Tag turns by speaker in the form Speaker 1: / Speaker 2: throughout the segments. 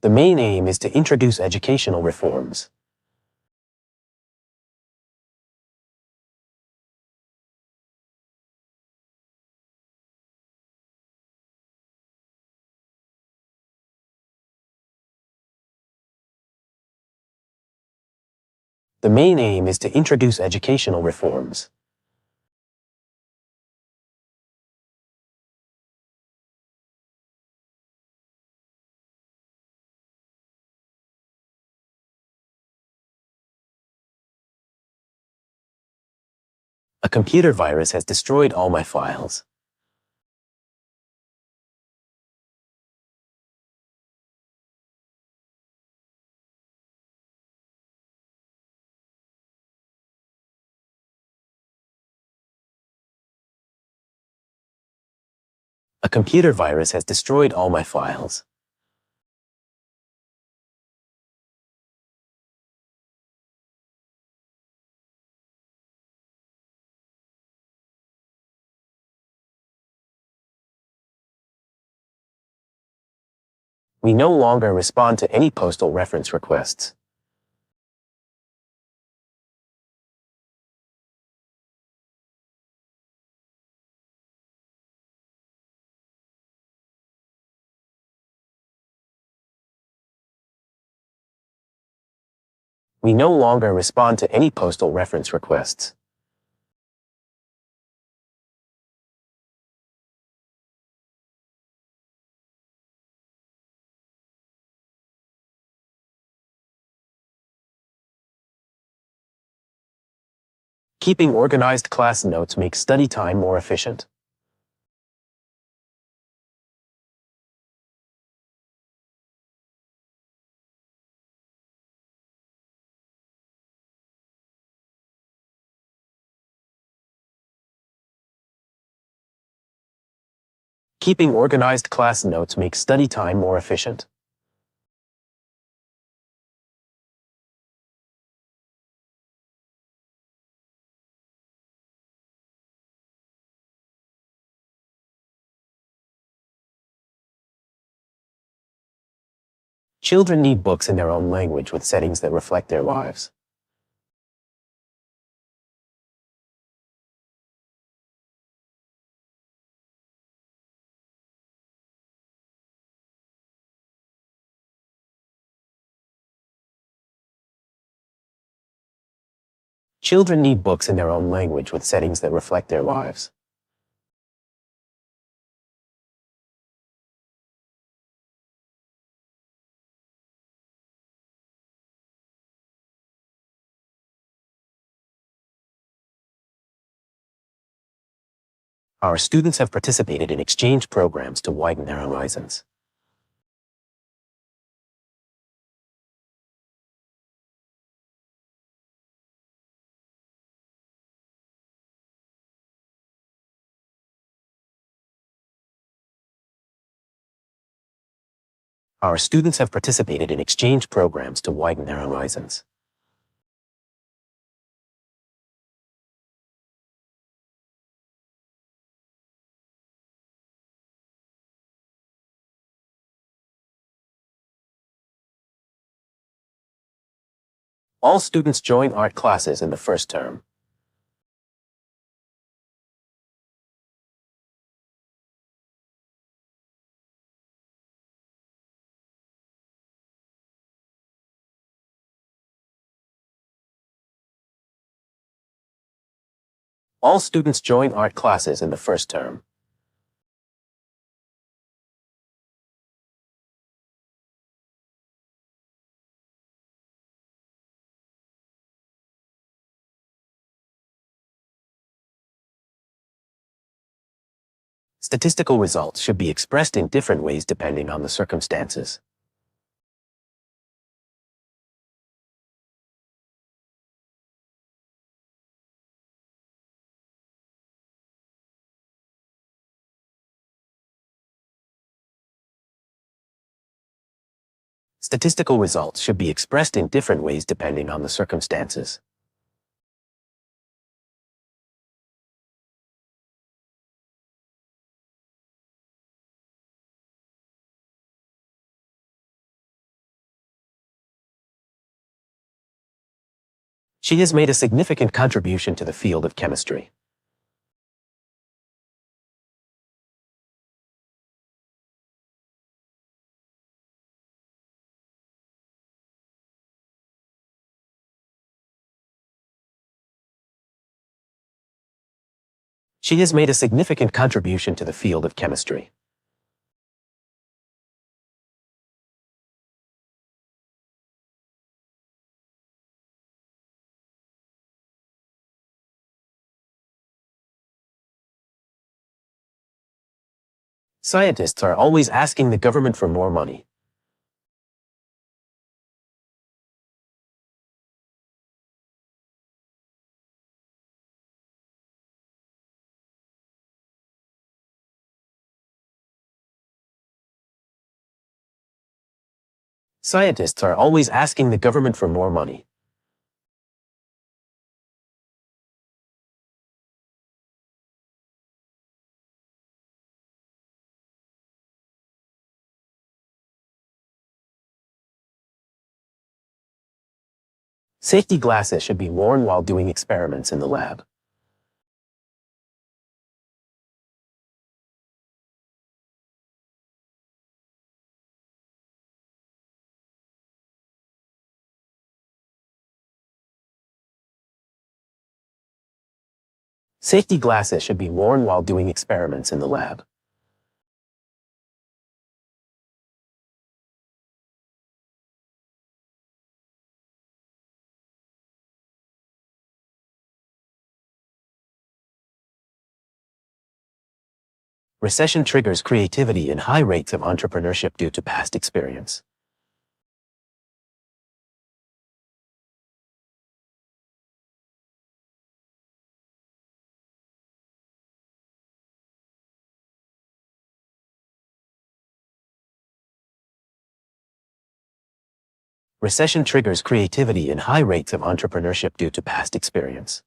Speaker 1: The main aim is to introduce educational reforms. The main aim is to introduce educational reforms. A computer virus has destroyed all my files. A computer virus has destroyed all my files. We no longer respond to any postal reference requests. We no longer respond to any postal reference requests. Keeping organized class notes makes study time more efficient. Keeping organized class notes makes study time more efficient. Children need books in their own language with settings that reflect their lives. Children need books in their own language with settings that reflect their lives. Our students have participated in exchange programs to widen their horizons. Our students have participated in exchange programs to widen their horizons. All students join art classes in the first term. All students join art classes in the first term. Statistical results should be expressed in different ways depending on the circumstances. Statistical results should be expressed in different ways depending on the circumstances. She has made a significant contribution to the field of chemistry. She has made a significant contribution to the field of chemistry. Scientists are always asking the government for more money. Scientists are always asking the government for more money. Safety glasses should be worn while doing experiments in the lab. Safety glasses should be worn while doing experiments in the lab. Recession triggers creativity and high rates of entrepreneurship due to past experience. Recession triggers creativity and high rates of entrepreneurship due to past experience.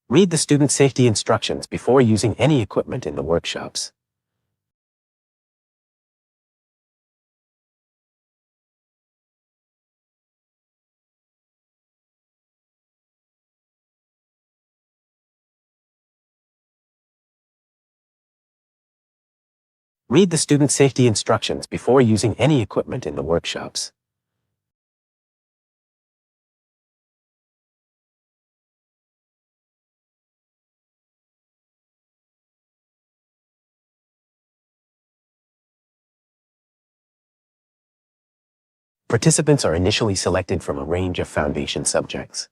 Speaker 1: Read the student safety instructions before using any equipment in the workshops. Read the student safety instructions before using any equipment in the workshops. Participants are initially selected from a range of foundation subjects.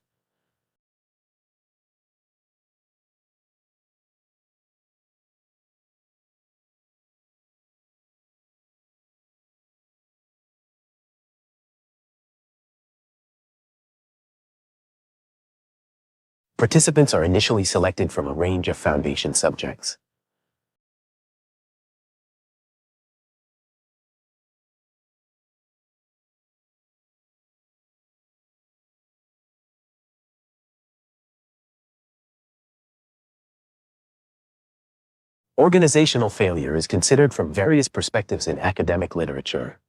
Speaker 1: Participants are initially selected from a range of foundation subjects. Organizational failure is considered from various perspectives in academic literature.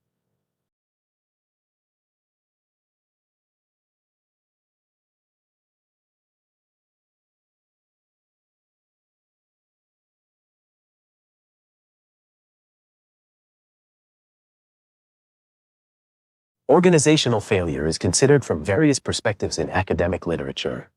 Speaker 1: Organizational failure is considered from various perspectives in academic literature.